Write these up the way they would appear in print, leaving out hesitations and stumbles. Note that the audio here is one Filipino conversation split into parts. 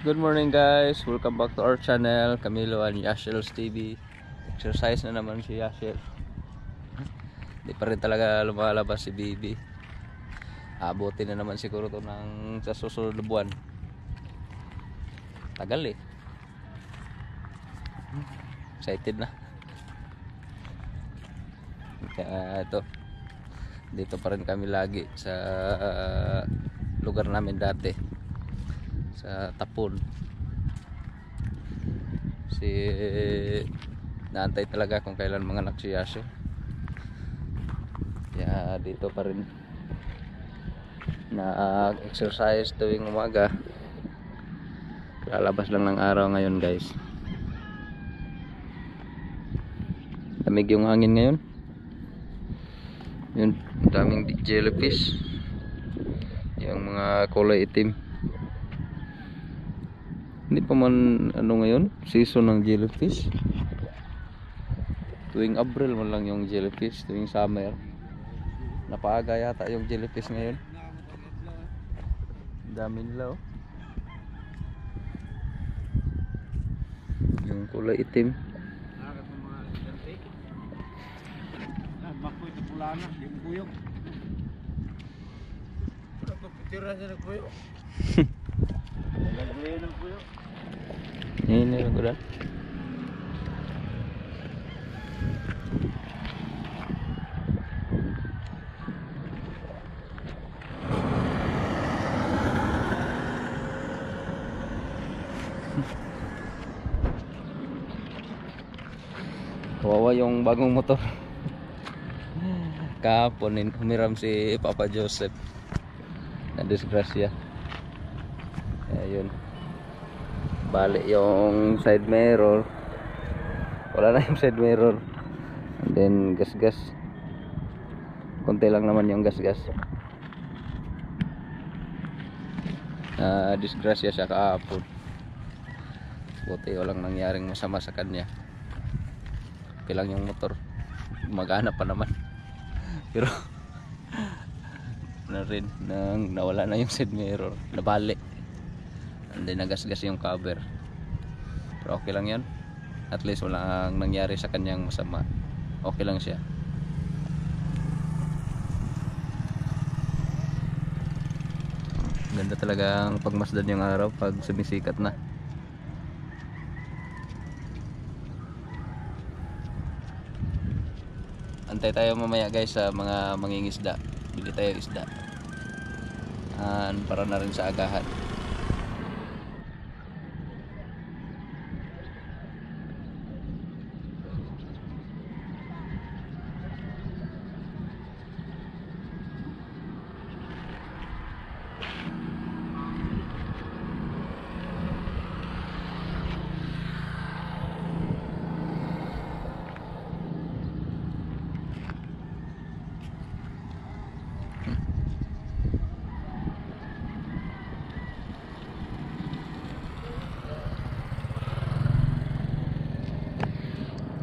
Good morning guys, welcome back to our channel, Camilo and Yashel's TV. Exercise na naman si Yashel. Di pa rin talaga lumalabas si Bibi. Abutin na naman siguro to ng sa susunod na buwan. Tagal eh. Excited na. Kaya ito, dito pa rin kami lagi sa lugar namin dati, sa Tapon. Naantay talaga kung kailan mga anak si Yasho. Kaya dito pa rin nag-exercise tuwing umaga. Lalabas lang ng araw ngayon guys. Lamig yung hangin ngayon. Yun, daming jellyfish. Yung mga kulay itim. Hindi pa man ngayon, season ng jellyfish. Tuwing April man lang yung jellyfish, tuwing summer. Napaaga yata yung jellyfish ngayon. Dami nila oh. Yung kulay itim. Makoy na pula na, di mo kuyog. Ito pitira niya ng kuyog. Nagagawin ng kuyog. Ini lang ko dah. Kawawa yung bagong motor. Kahapon humiram si Papa Joseph. Na disgrasya. Ayun. Balik yung side mirror. Wala na yung side mirror. And then gas-gas. Konti lang naman yung gas-gas. Disgrasya siya kahapon. Buti walang nangyaring masama sa kanya. Okay lang yung motor. Magana pa naman. Pero na rin nang nawala na yung side mirror. Nabalik. And then nagasgas yung cover. Pero okay lang yan. At least walang nangyari sa kanyang masama. Okay lang siya. Ganda talaga ang pagmasdan yung araw pag sumisikat na. Antay tayo mamaya guys sa mga mangingisda. Bili tayo isda. Para na rin sa agahan.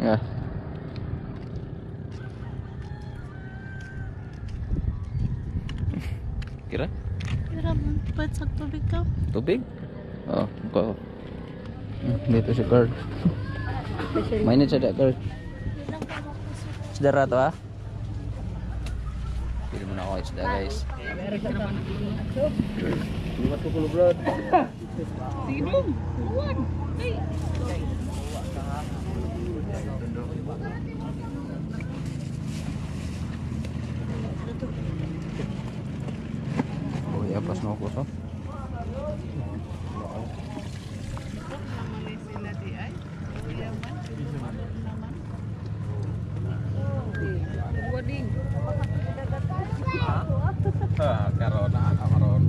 Ya. Kira? Kira magpad sa tubig ka? Tubig? Oh, ko. Dito si Kurt. Mainit siya Kurt. Isda to ah. Pili mo na ako isda guys. Liwat ko kulo bro. Sige dong. Buwan. Ay. Oh ya pas no ko so. Karona amaron.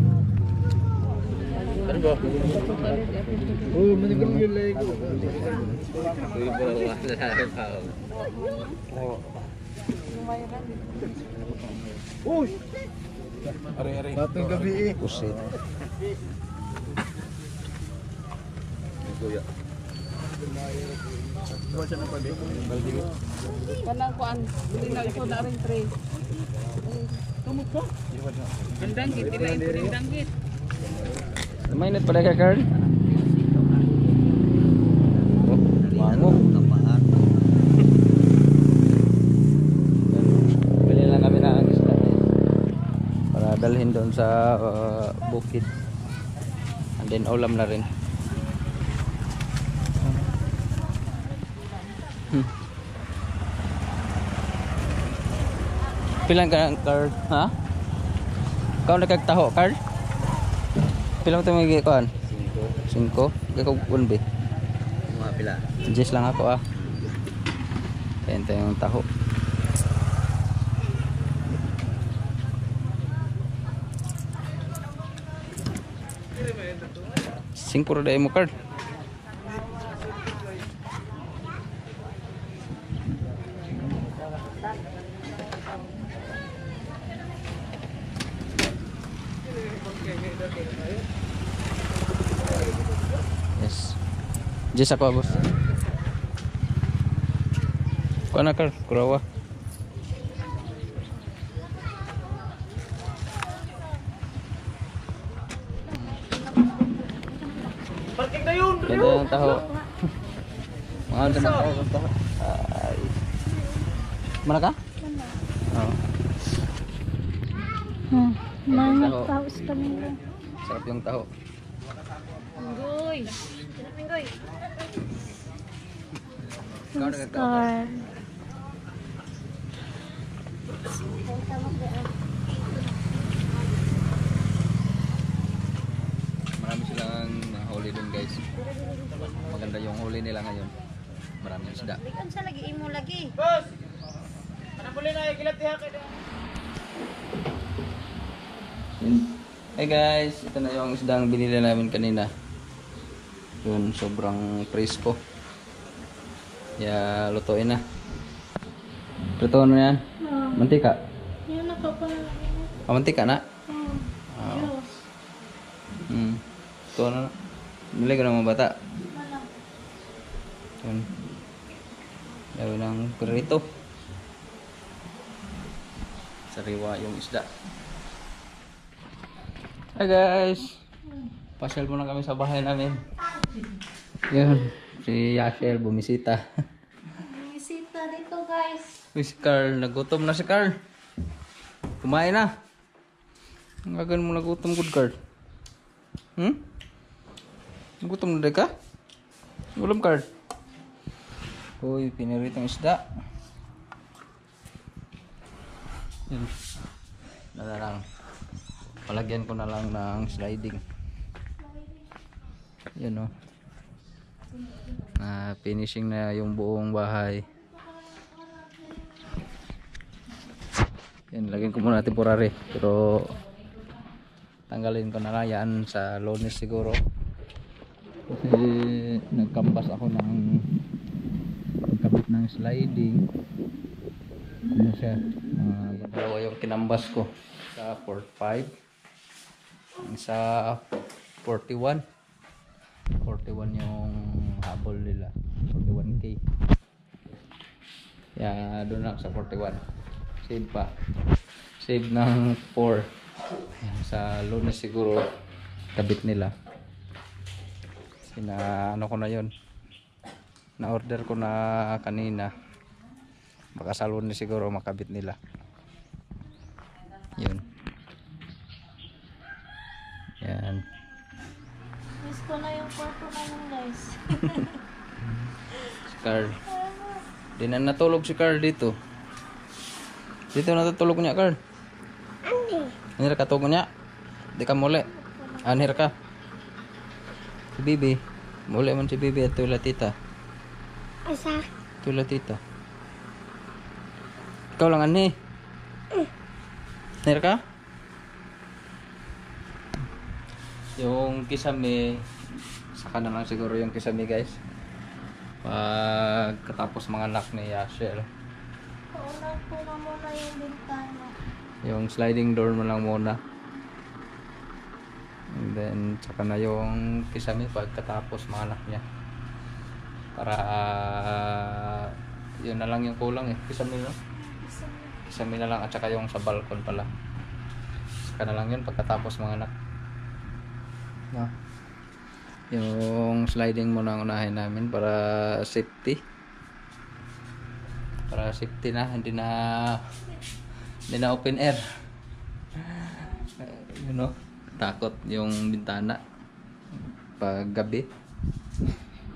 Ano ba? Oh, manigang yung lego. Uy! Ari-ari. Batong gabi eh. Pusit. Kuya. Buwan na pa din. Kanang kuan, dili ko na ring tray. Tumugto. Ang danggit, ilain ko ring danggit. Mainit pala ka, Carl? doon sa bukid. And then ulam na rin. Pilang ka ng card, ha? Ikaw nagkagtaho card? Pilang ito may kuhan? 5. Ikaw unbi? Mga pila. Just lang ako ah. Ayan tayo yung taho. Singpuro dahil mo card. Yes. Just ako boss. Kuha na card, kurawa. Parking na yun! Ganda yung taho. Mga ganda ng taho. Ay. Mana ka? Oo. Mangat Taho. paus kami lang. Sarap yung taho. Minggoy. Minggoy. Ikaw nagkagtaho. Scar. Marami silang huli dun guys. Maganda yung huli nila ngayon. Maraming isda. Bikan sa lagi imo lagi. Boss! Anong puli na? Ikilat diha kayo. Hey guys, ito na yung isdang binili namin kanina. Yun, sobrang presko. Kaya lutuin na. Lutuin mo na yan. Mantika. Yan nakapala lagi. Ah, mantika na? Oh. Diyos. Lutuin na na. Bili ko ng mga bata. Wala. Yun. Gawin ng kurito. Sariwa yung isda. Hi guys! Pasyal muna kami sa bahay namin. Yun. Si Yashel bumisita. Bisita dito guys. Uy, si Carl. Nagutom na si Carl. Kumain na. Ang gagan mo nagutom good Carl. Nagutom na di ka? Ulam Carl. Uy, piniritong isda. Yun. Na lang. Palagyan ko na lang ng sliding. Yan o. Finishing na yung buong bahay. Yan, lagyan ko muna temporary. Pero tanggalin ko na lang yan sa Lunes siguro. Kasi nagkampas ako ng pagkabit ng sliding. Ano siya? Dalawa yung kinambas ko sa 45. Sa 41 yung habol nila, 41k. Kaya doon lang sa 41. Save pa, save ng 4. Sa Lunes siguro kabit nila. Ano ko na yon, na order ko na kanina. Baka sa Lunes siguro makabit nila. Yun. Yan. Miss ko na yung kwarto namin guys. Si Carl. Di na natulog si Carl dito. Dito natutulog niya Carl. Anir ka tulog niya. Di ka muli. Anir ka. Si Bibi. Muli man si Bibi at tula tita. Asa? Tula tita. Ikaw lang ani. Anir ka? Yung kisame, saka na lang siguro yung kisame guys. Pagkatapos mga anak ni Yashel. Paunan ko na muna yung bintana. Yung sliding door mo lang muna. And then saka na yung kisame pagkatapos mga anak niya. Para yun na lang yung kulang eh. Kisame no? Kisame na lang at saka yung sa balkon pala. Saka na lang yun pagkatapos mga anak. No. Yung sliding muna ang unahin namin para safety. Para safety na, hindi na open air. You know, takot yung bintana pag gabi.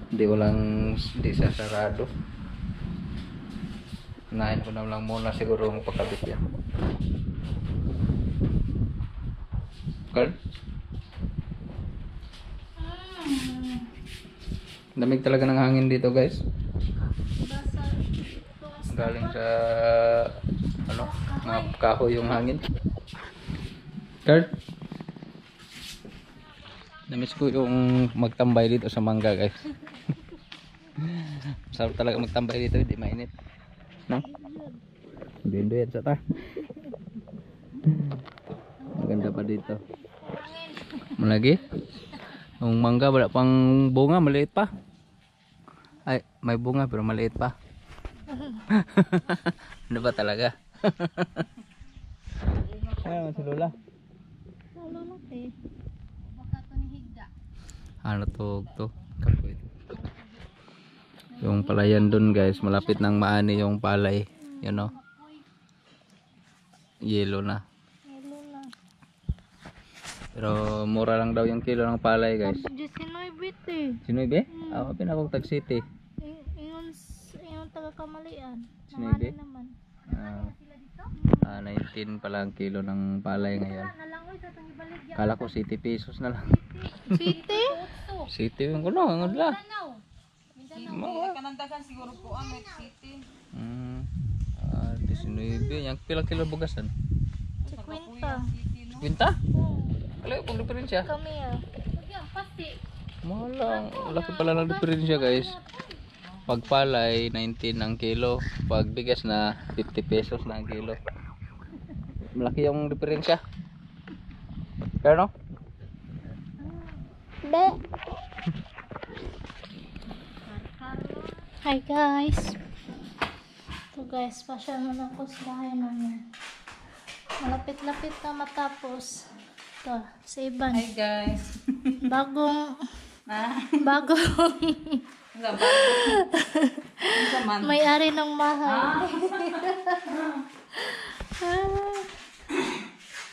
Hindi sasarado. Unahin ko na lang muna siguro magpakabit yan. Carl? Lamig talaga ng hangin dito, guys. Galing sa mga kahoy yung hangin. Carl? Namiss ko yung magtambay dito sa mangga, guys. Masarap talaga magtambay dito, hindi mainit. No? Bindo yan sa ta. Maganda pa dito. Malagi? Yung mangga wala pang bunga, maliit pa. Ay, may bunga pero maliit pa. Ano ba talaga? Ay, si Lola. Ano to? Kapoy. Yung palayan dun, guys, malapit nang maani yung palay, you know. Yellow na. Pero mura lang daw yung kilo ng palay, guys. Sinoy be? Ako pinakong Tag City. Yung taga-Kamalian. Sinoy be? Naman. 19 pala ang kilo ng palay ngayon. Kala ko 70 pesos na lang. City? City yung kuno, ang udla. Kanandagan siguro po ang City. 19 yang pilang kilo bugasan? 50. Kwinta? Wala kung diferensya. Kami Malang, laki pala ng diferensya, guys. Pag palay 19 ang kilo, pag bigas na 50 pesos na ang kilo. Malaki yung diferensya. Pero no? Hi guys. Ito guys, pasyal na ako sa bahay namin. Malapit-lapit na matapos. Ito, sa Iban. Hi guys. Bagong may-ari ng bahay.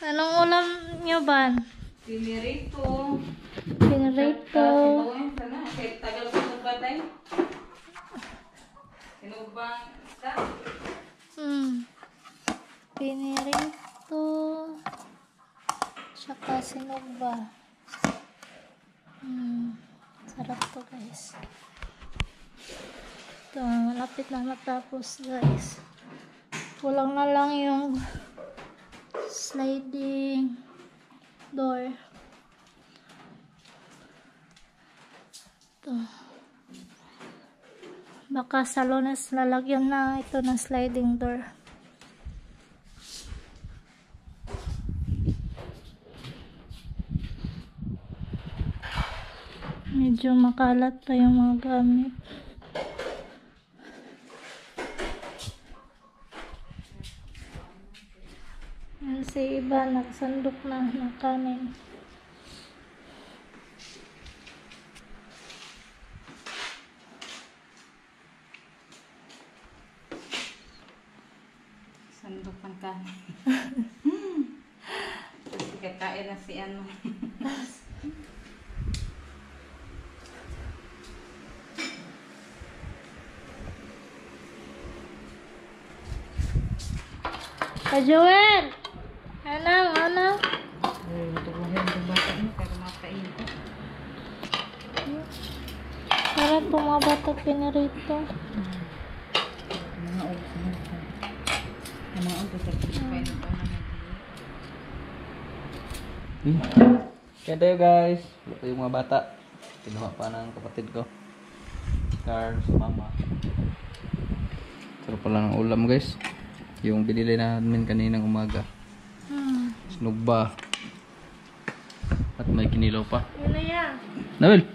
Anong ulam nyo ba? Pinirito. Pinirito. Sana kay tagal ko ng batay. Sinubang sa Pinirito. Tsaka sinugba. Sarap to guys. Ito, malapit na matapos guys. Kulang na lang yung sliding door. Ito. Baka sa Lunes lalagyan na ito ng sliding door. Medyo makalat pa yung mga gamit. Yan si iba, nagsandok na ng kanin. sandok ng kanin. Kasi kakain na si ano. Ka Joel! Anang? Tubuhin yung bata mo para makain ko. Sarap po mga bata pinarito. Mga oras mo. Mga oras sa pinakain ko na Kaya tayo, guys. Ito yung mga bata. Kinuha pa ng kapatid ko. Carl, si mama. Sarap pala ng ulam, guys. Yung binili namin kaninang umaga. Sinugba. At may kinilaw pa. Yun na yan. Nawel!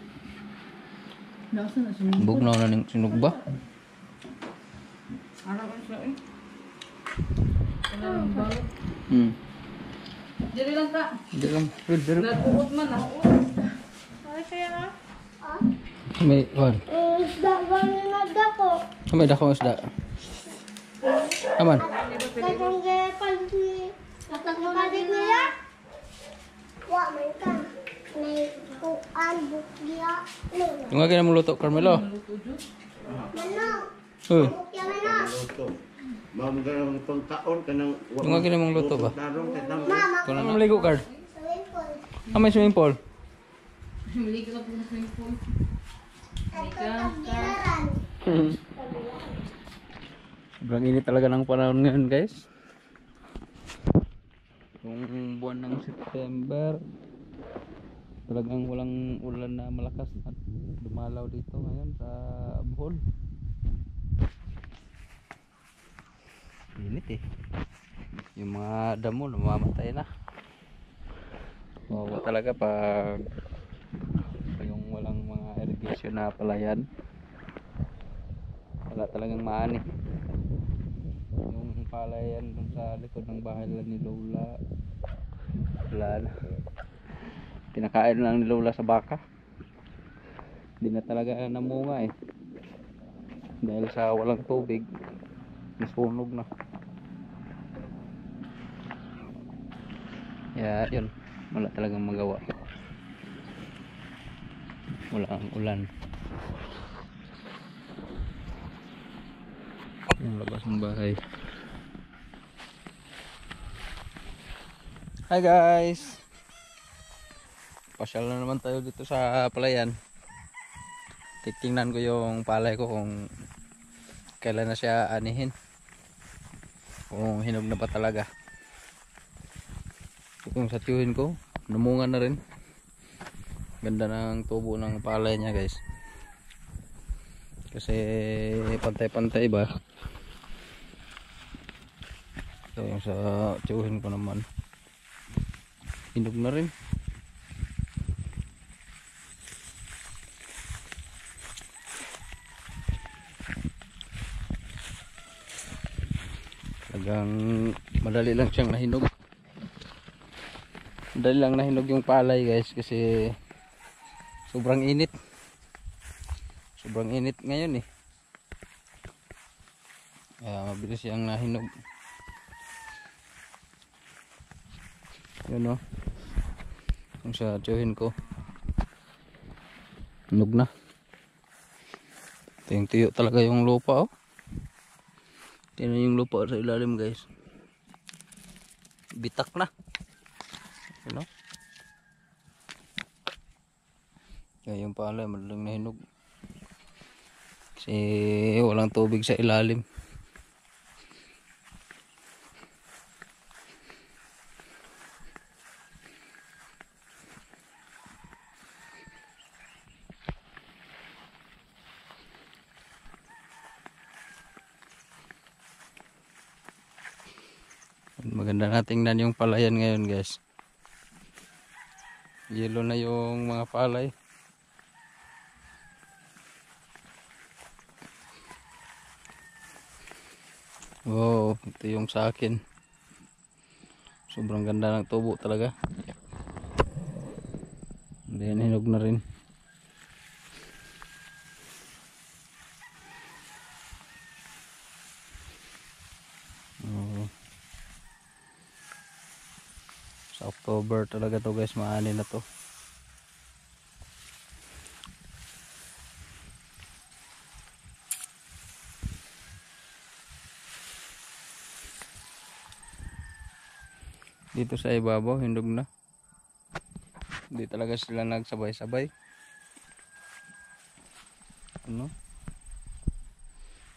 Nasa na sinunod. Bugnaw na ng sinugba. Araw ang siya eh. Kailangan balot. Dili lang ka. Hindi lang. Pero Natuot man ah. Ay, kaya na? may, wan. Isda, gano'n na dako. May dako isda. Aman. Katong palig niya? Wa man ka. May kuan bukya. Yung nga mo luto, Carmelo. Manong. Uy, Bukya manong. Luto. Mamagandang pangkaon ka ng... yung nga mong luto ba? Tarong ka ng... Mama. Kung ano maligo, Card? Swimming pool. Ah, may swimming pool. Maligo ka po na swimming pool. At pagbilaran. Sobrang init talaga ng panahon ngayon, guys. Yung buwan ng September, talagang walang ulan na malakas at dumalaw dito ngayon sa Bohol. Init eh. Yung mga damo namamatay na. Wawa talaga pag yung walang mga irrigation na palayan. Wala talagang maani. Yung palayan dun sa likod ng bahay ni Lola, wala na. Pinakain lang ni Lola sa baka. Hindi na talaga namunga eh. Dahil sa walang tubig, nasunog na. Kaya yun, wala talagang magawa. Wala ang ulan. Yung labas ng bahay. Hi guys! Pasyal na naman tayo dito sa palayan. Titingnan ko yung palay ko kung kailan na siya anihin. Kung hinog na ba talaga. Kung sa tiyuhin ko, namunga na rin. Ganda ng tubo ng palay niya guys. Kasi pantay-pantay ba. So yung sa tiyuhin ko naman, hinog na rin. Talagang madali lang siyang nahinog. Madali lang nahinog yung palay guys kasi sobrang init. Sobrang init ngayon eh. Kaya mabilis siyang nahinog. Yun o. Kung sa tiyuhin ko, hinog na. Ito yung tiyo talaga yung lupa oh. Tingnan yung lupa sa ilalim guys. Bitak na. Ano? Kaya yung palay madaling nahinog. Kasi walang tubig sa ilalim. Maganda na tingnan yung palayan ngayon guys. Yellow na yung mga palay. Wow, ito yung sa akin. Sobrang ganda ng tubo talaga. Then hinog na rin. Sa October talaga to guys, maani na to. Dito sa ibabaw hindog na. Hindi talaga sila nagsabay-sabay. Ano?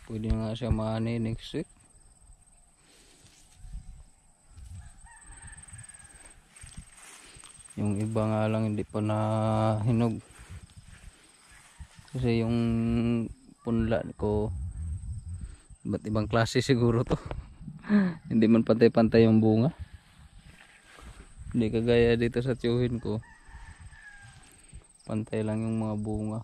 Pwede nga siya maani next week. Yung iba nga lang hindi pa na hinog. Kasi yung punla ko iba't ibang klase siguro to. Hindi man pantay-pantay yung bunga. Hindi kagaya dito sa tiyuhin ko. Pantay lang yung mga bunga.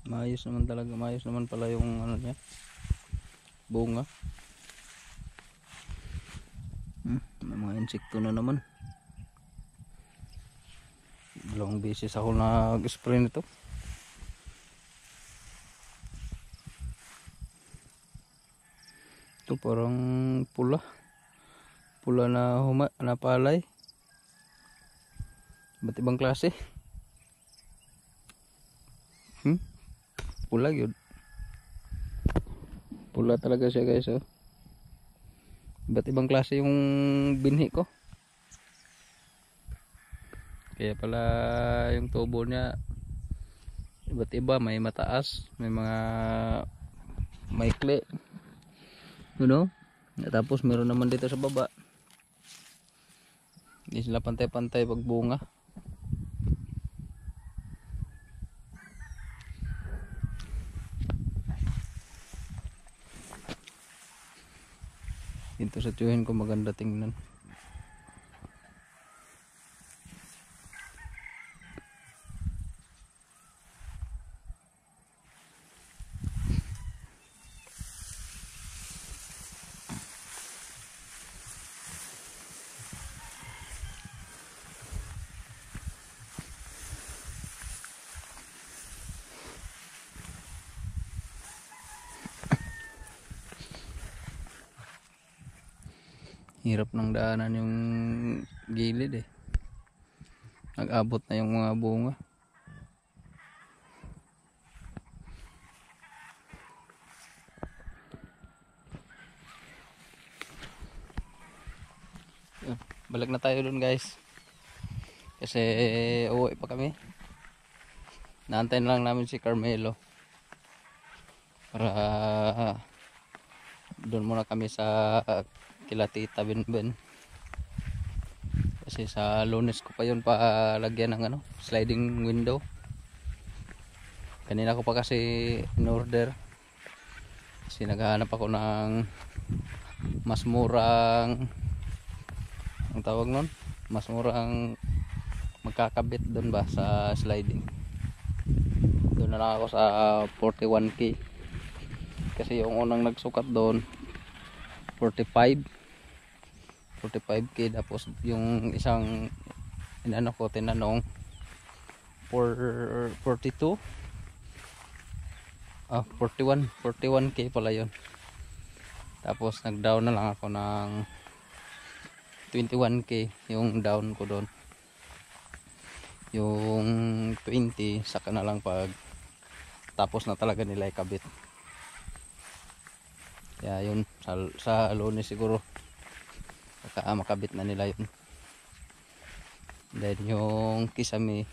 Maayos naman talaga, maayos naman pala yung ano niya, bunga. May mga insekto na naman. Dalawang beses ako nag-spray nito. Ito parang pula. Pula na palay. Iba't ibang klase. Pula yun. Pula talaga siya guys, oh. Iba't ibang klase yung binhi ko. Kaya pala yung tubo niya iba't iba, may mataas, may mga maikli. You know? Tapos meron naman dito sa baba. Hindi sila pantay-pantay pag bunga. Dito sa tiyuhin ko maganda tingnan. Hirap ng daanan yung gilid eh. Nag-abot na yung mga bunga. Balik na tayo dun guys. Kasi uuwi pa kami. Naantayin lang namin si Carmelo. Para doon muna kami sa kila Tita Benben. Kasi sa Lunes ko pa yun palagyan ng sliding window. Kanina ko pa kasi in order. Kasi naghahanap ako ng mas murang, ang tawag nun, mas murang magkakabit doon ba sa sliding. Doon na lang ako sa 41k. Kasi yung unang nagsukat doon 45k, tapos yung isang tinanong 42 41k pala yun. Tapos nag down na lang ako ng 21k yung down ko doon. Yung 20 saka na lang pag tapos na talaga nila ikabit. Kaya yun, sa Lunes siguro makabit na nila yun. Then yung kisame,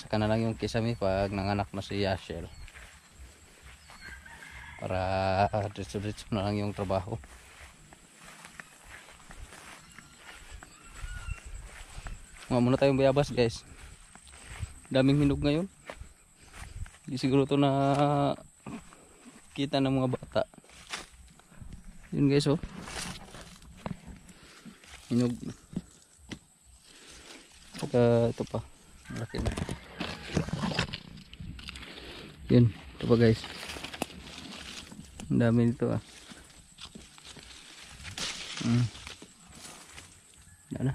saka na lang yung kisame pag nanganak na si Yashel, para diretso na lang yung trabaho. Mga muna tayong bayabas guys. Daming hinog ngayon. Hindi siguro to na kita ng mga bata. Yun guys, oh. Hinog. Saka ito pa. Malaki na. Yun. Ito pa guys. Ang dami nito ah. Yan na.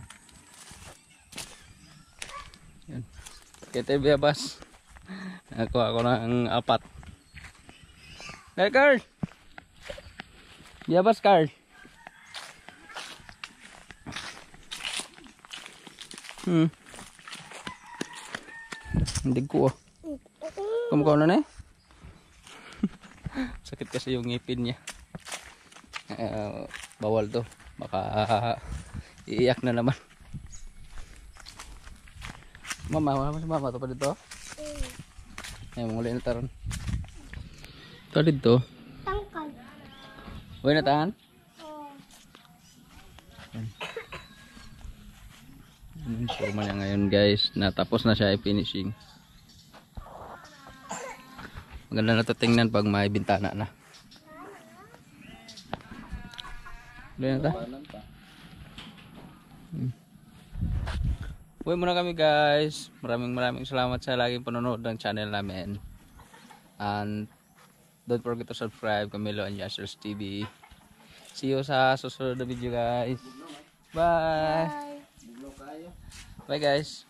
Yan. Kita biyabas. Nakuha ko ng 4. Carl! Biyabas Carl! Hindi ko ah. Kumakaw na eh. Sakit kasi yung ngipin niya. Bawal to. Baka iiyak na naman. Mama to pa dito. Ay, muli na taron. Ito dito. Tangkal. Uy na tahan. Forma niya ngayon guys. Natapos na siya i-finishing. Maganda na ito tingnan pag may bintana na. Uy na ta. Uwi muna kami guys. Maraming salamat sa laging panonood ng channel namin. And don't forget to subscribe Camilo and Yasher's TV. See you sa susunod na video guys. Bye. Bye guys.